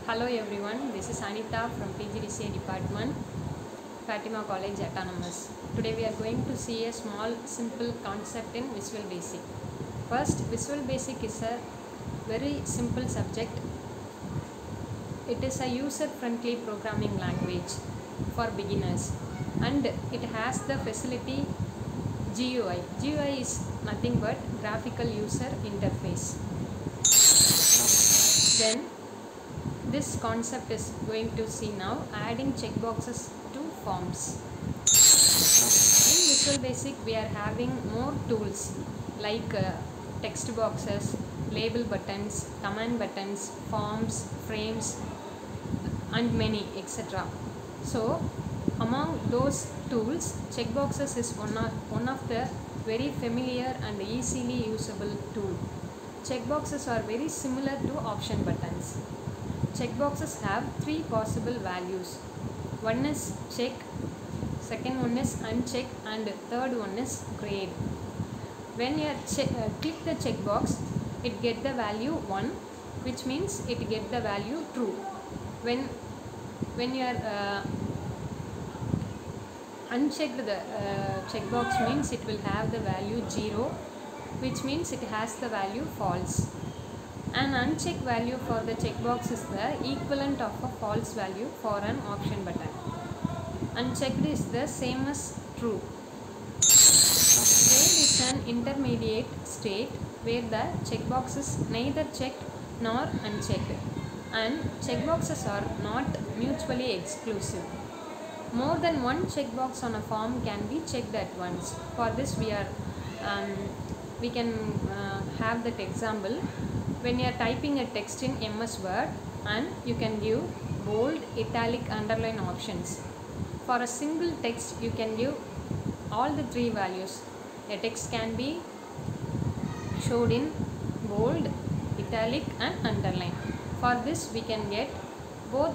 Hello everyone, this is Anita from PGDCA department, Fatima College Autonomous. Today we are going to see a small simple concept in Visual Basic. First, Visual Basic is a very simple subject. It is a user-friendly programming language for beginners and it has the facility GUI. GUI is nothing but graphical user interface. Then this concept is going to see now adding checkboxes to forms. In Visual Basic we are having more tools like text boxes, label buttons, command buttons, forms, frames and many etc. So among those tools, checkboxes is one of the very familiar and easily usable tool. Checkboxes are very similar to option buttons. Checkboxes have three possible values. One is check, second one is uncheck, and third one is grade. When you click the checkbox, it get the value 1, which means it get the value true. When you are unchecked, the checkbox means it will have the value 0, which means it has the value false. An unchecked value for the checkbox is the equivalent of a false value for an option button. Unchecked is the same as true. Grade is an intermediate state where the checkbox is neither checked nor unchecked, and checkboxes are not mutually exclusive. More than one checkbox on a form can be checked at once. For this we can have that example. When you are typing a text in MS Word and you can give bold, italic, underline options. For a single text you can give all the three values. A text can be showed in bold, italic and underline. For this we can get both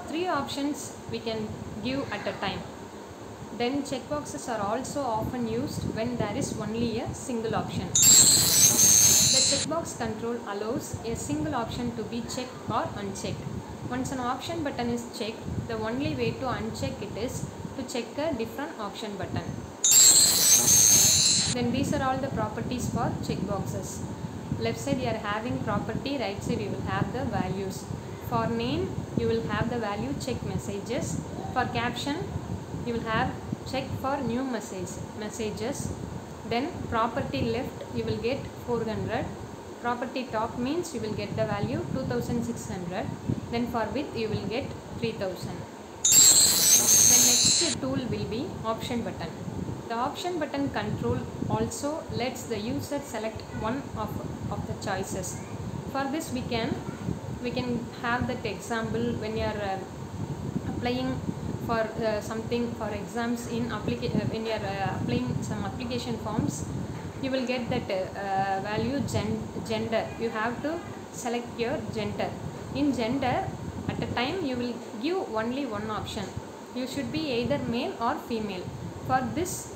three options we can give at a time. Then checkboxes are also often used when there is only a single option. The checkbox control allows a single option to be checked or unchecked. Once an option button is checked, the only way to uncheck it is to check a different option button. Then these are all the properties for checkboxes. Left side you are having property, right side you will have the values. For name you will have the value check messages. For caption you will have check for new messages. Then property left you will get 400. Property top means you will get the value 2600. Then for width you will get 3000. The next tool will be option button. The option button control also lets the user select one of the choices. For this we can have that example when you are applying for something for exams in when you are applying some application forms, you will get that value gender. You have to select your gender. In gender, at a time you will give only one option. You should be either male or female. For this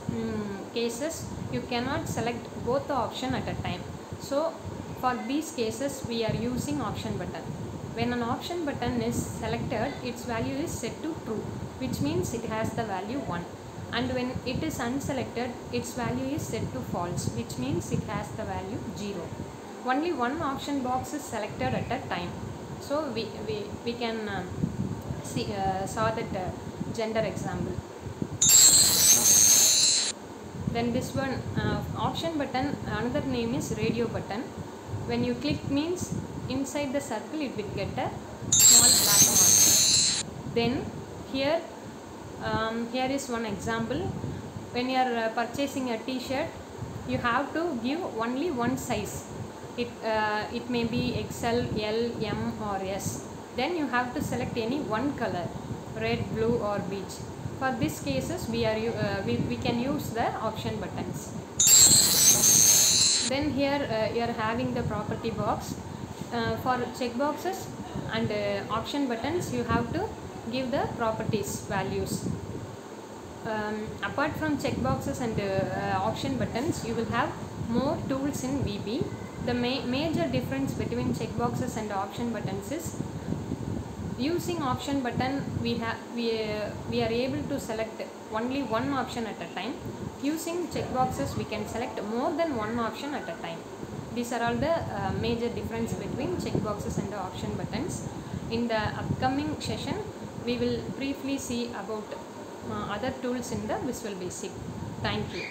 cases you cannot select both the option at a time. So for these cases we are using option button. When an option button is selected, its value is set to true, which means it has the value 1. And when it is unselected, its value is set to false, which means it has the value 0. Only one option box is selected at a time. So we can saw that gender example. Then this one option button, another name is radio button. When you click means inside the circle it will get a small black mark. Then here is one example. When you are purchasing a t-shirt, you have to give only one size. It may be XL, L, M or S. Then you have to select any one color, red, blue or beige. For these cases we can use the option buttons. Then here you are having the property box. For checkboxes and option buttons you have to give the properties values. Apart from checkboxes and option buttons, you will have more tools in VB. The major difference between checkboxes and option buttons is Using option button, we are able to select only one option at a time. Using checkboxes, we can select more than one option at a time. These are all the major difference between checkboxes and the option buttons. In the upcoming session, we will briefly see about other tools in the Visual Basic. Thank you.